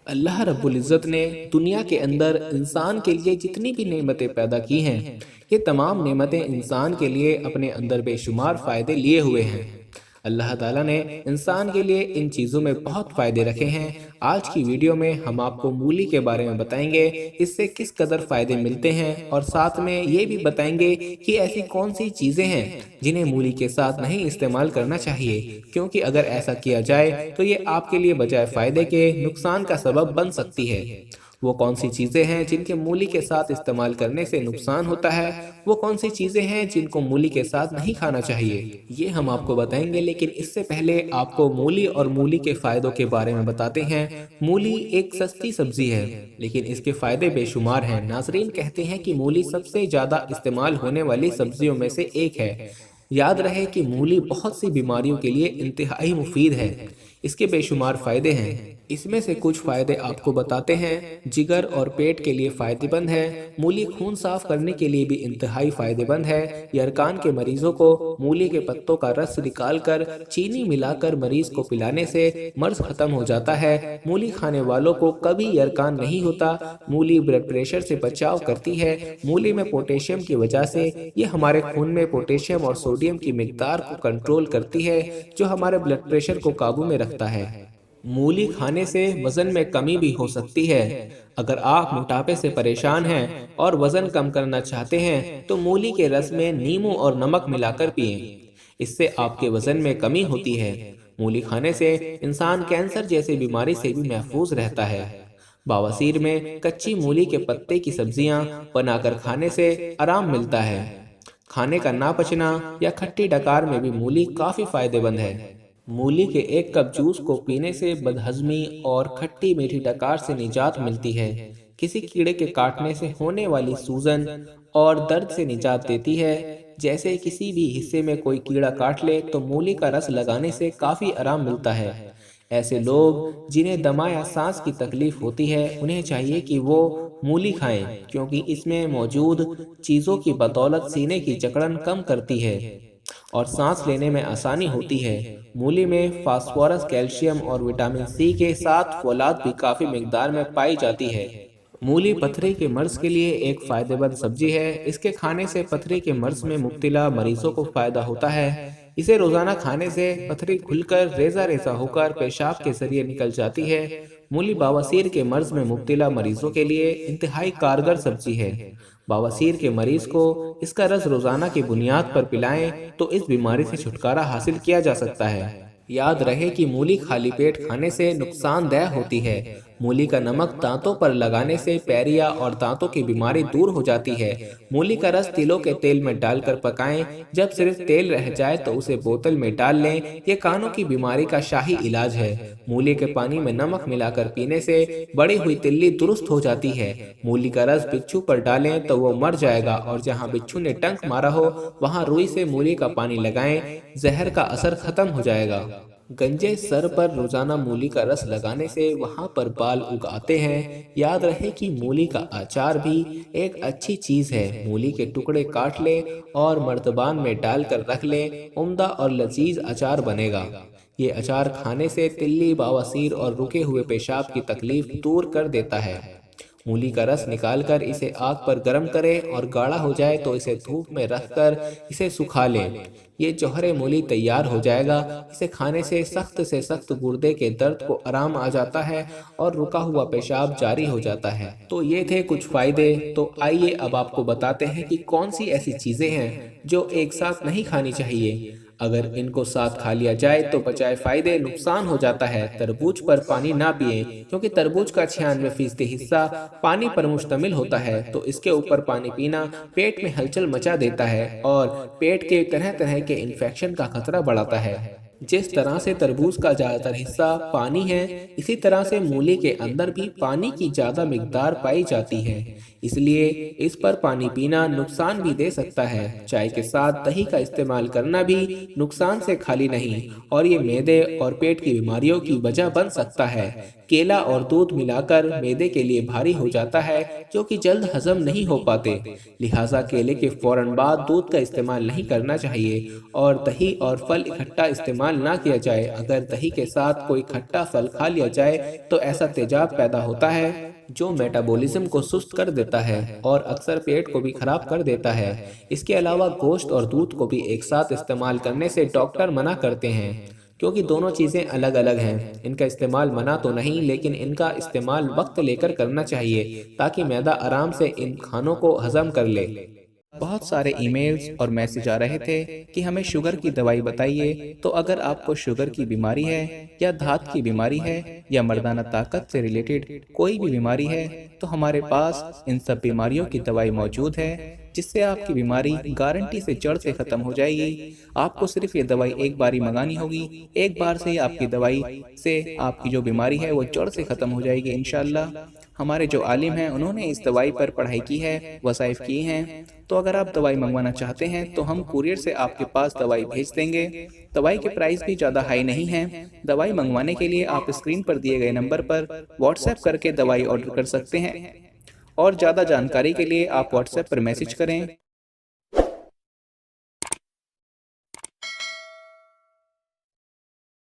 अल्लाह रब्बुल इज़्ज़त ने दुनिया के अंदर इंसान के लिए जितनी भी नेमतें पैदा की हैं, ये तमाम नेमतें इंसान के लिए अपने अंदर बेशुमार फ़ायदे लिए हुए हैं। अल्लाह ताला ने इंसान के लिए इन चीज़ों में बहुत फ़ायदे रखे हैं। आज की वीडियो में हम आपको मूली के बारे में बताएंगे, इससे किस कदर फ़ायदे मिलते हैं, और साथ में ये भी बताएंगे कि ऐसी कौन सी चीज़ें हैं जिन्हें मूली के साथ नहीं इस्तेमाल करना चाहिए, क्योंकि अगर ऐसा किया जाए तो ये आपके लिए बजाय फ़ायदे के नुकसान का सबब बन सकती है। वो कौन सी चीज़ें हैं जिनके मूली के साथ इस्तेमाल करने से नुकसान होता है, वो कौन सी चीज़ें हैं जिनको मूली के साथ नहीं खाना चाहिए, ये हम आपको बताएंगे। लेकिन इससे पहले आपको मूली और मूली के फ़ायदों के बारे में बताते हैं। मूली एक सस्ती सब्जी है, लेकिन इसके फ़ायदे बेशुमार हैं। नाजरीन कहते हैं कि मूली सबसे ज़्यादा इस्तेमाल होने वाली सब्जियों में से एक है। याद रहे कि मूली बहुत सी बीमारियों के लिए इंतहाई मुफीद है। इसके बेशुमार फ़ायदे हैं, इसमें से कुछ फ़ायदे आपको बताते हैं। जिगर और पेट के लिए फ़ायदेमंद है। मूली खून साफ करने के लिए भी इंतहाई फ़ायदेमंद है। यरकान के मरीजों को मूली के पत्तों का रस निकालकर चीनी मिलाकर मरीज को पिलाने से मर्ज खत्म हो जाता है। मूली खाने वालों को कभी यरकान नहीं होता। मूली ब्लड प्रेशर से बचाव करती है। मूली में पोटेशियम की वजह से ये हमारे खून में पोटेशियम और सोडियम की मिकदार को कंट्रोल करती है, जो हमारे ब्लड प्रेशर को काबू में रखता है। मूली खाने से वजन में कमी भी हो सकती है। अगर आप मोटापे से परेशान हैं और वजन कम करना चाहते हैं तो मूली के रस में नींबू और नमक मिलाकर पिएं। इससे आपके वजन में कमी होती है। मूली खाने से इंसान कैंसर जैसी बीमारी से भी महफूज रहता है। बवासीर में कच्ची मूली के पत्ते की सब्जियां बनाकर खाने से आराम मिलता है। खाने का ना पचना या खट्टी डकार में भी मूली काफ़ी फायदेमंद है। मूली के एक कप जूस को पीने से बदहजमी और खट्टी मीठी डकार से निजात मिलती है। किसी कीड़े के काटने से होने वाली सूजन और दर्द से निजात देती है। जैसे किसी भी हिस्से में कोई कीड़ा काट ले तो मूली का रस लगाने से काफ़ी आराम मिलता है। ऐसे लोग जिन्हें दमा या सांस की तकलीफ होती है, उन्हें चाहिए कि वो मूली खाएं, क्योंकि इसमें मौजूद चीज़ों की बदौलत सीने की जकड़न कम करती है और सांस लेने में आसानी होती है। मूली में फास्फोरस, कैल्शियम और विटामिन सी के साथ फोलाद भी काफ़ी मिकदार में पाई जाती है। मूली पथरी के मर्ज के लिए एक फ़ायदेमंद सब्जी है। इसके खाने से पथरी के मर्ज में मुब्तला मरीजों को फ़ायदा होता है। इसे रोज़ाना खाने से पथरी खुलकर रेजा रेजा होकर पेशाब के जरिए निकल जाती है। मूली बवासीर के मर्ज में मुब्तला मरीजों के लिए इंतहाई कारगर सब्जी है। बवासीर के मरीज को इसका रस रोज़ाना की बुनियाद पर पिलाएं तो इस बीमारी से छुटकारा हासिल किया जा सकता है। याद रहे कि मूली खाली पेट खाने से नुकसानदेह होती है। मूली का नमक दांतों पर लगाने से पैरिया और दांतों की बीमारी दूर हो जाती है। मूली का रस तिलों के तेल में डालकर पकाएं। जब सिर्फ तेल रह जाए तो उसे बोतल में डाल लें। ये कानों की बीमारी का शाही इलाज है। मूली के पानी में नमक मिलाकर पीने से बड़ी हुई तिल्ली दुरुस्त हो जाती है। मूली का रस बिच्छू पर डालें तो वो मर जाएगा, और जहाँ बिच्छू ने डंक मारा हो वहाँ रुई से मूली का पानी लगाएं। जहर का असर खत्म हो जाएगा। गंजे सर पर रोजाना मूली का रस लगाने से वहां पर बाल उग आते हैं। याद रहे कि मूली का अचार भी एक अच्छी चीज है। मूली के टुकड़े काट लें और मर्तबान में डालकर रख लें। उम्दा और लजीज अचार बनेगा। ये अचार खाने से तिल्ली, बवासीर और रुके हुए पेशाब की तकलीफ दूर कर देता है। मूली का रस निकालकर इसे आग पर गर्म करें और गाढ़ा हो जाए तो इसे धूप में रखकर इसे सुखा लें। ये जौहरे मूली तैयार हो जाएगा। इसे खाने से सख्त गुर्दे के दर्द को आराम आ जाता है और रुका हुआ पेशाब जारी हो जाता है। तो ये थे कुछ फायदे। तो आइए अब आपको बताते हैं कि कौन सी ऐसी चीजें हैं जो एक साथ नहीं खानी चाहिए। अगर इनको साथ खा लिया जाए तो बजाय फायदे नुकसान हो जाता है। तरबूज पर पानी ना पिएं, क्योंकि तरबूज का 96% हिस्सा पानी पर मुश्तमिल होता है। तो इसके ऊपर पानी पीना पेट में हलचल मचा देता है और पेट के तरह तरह के इन्फेक्शन का खतरा बढ़ाता है। जिस तरह से तरबूज का ज्यादातर हिस्सा पानी है, इसी तरह से मूली के अंदर भी पानी की ज्यादा मिकदार पाई जाती है। इसलिए इस पर पानी पीना नुकसान भी दे सकता है। चाय के साथ दही का इस्तेमाल करना भी नुकसान से खाली नहीं और ये मैदे और पेट की बीमारियों की वजह बन सकता है। केला और दूध मिलाकर मैदे के लिए भारी हो जाता है, जो कि जल्द हजम नहीं हो पाते। लिहाजा केले के फौरन बाद दूध का इस्तेमाल नहीं करना चाहिए और दही और फल इकट्ठा इस्तेमाल ना किया जाए। अगर दही के साथ कोई खट्टा फल खा लिया जाए तो ऐसा तेजाब पैदा होता है जो मेटाबॉलिज्म को सुस्त कर देता है और अक्सर पेट को भी खराब कर देता है। इसके अलावा गोश्त और दूध को भी एक साथ इस्तेमाल करने से डॉक्टर मना करते हैं, क्योंकि दोनों चीज़ें अलग अलग हैं। इनका इस्तेमाल मना तो नहीं, लेकिन इनका इस्तेमाल वक्त लेकर करना चाहिए ताकि मैदा आराम से इन खानों को हजम कर ले। बहुत सारे ईमेल्स और मैसेज आ रहे थे कि हमें शुगर की दवाई बताइए। तो अगर आपको शुगर की बीमारी है या धात की बीमारी है या मर्दाना ताकत से रिलेटेड कोई भी बीमारी है तो हमारे पास इन सब बीमारियों की दवाई मौजूद है, जिससे आपकी बीमारी गारंटी से जड़ से खत्म हो जाएगी। आपको सिर्फ ये दवाई एक बार ही मंगानी होगी। एक बार से ही आपकी दवाई से आपकी जो बीमारी है वो जड़ से खत्म हो जाएगी इंशाल्लाह। हमारे जो आलिम हैं उन्होंने इस दवाई पर पढ़ाई की है, वसाइफ किए हैं। तो अगर आप दवाई मंगवाना चाहते हैं तो हम कुरियर से आपके पास दवाई भेज देंगे। दवाई के प्राइस भी ज़्यादा हाई नहीं है। दवाई मंगवाने के लिए आप स्क्रीन पर दिए गए नंबर पर व्हाट्सएप करके दवाई ऑर्डर कर सकते हैं और ज़्यादा जानकारी के लिए आप व्हाट्सएप पर मैसेज करें।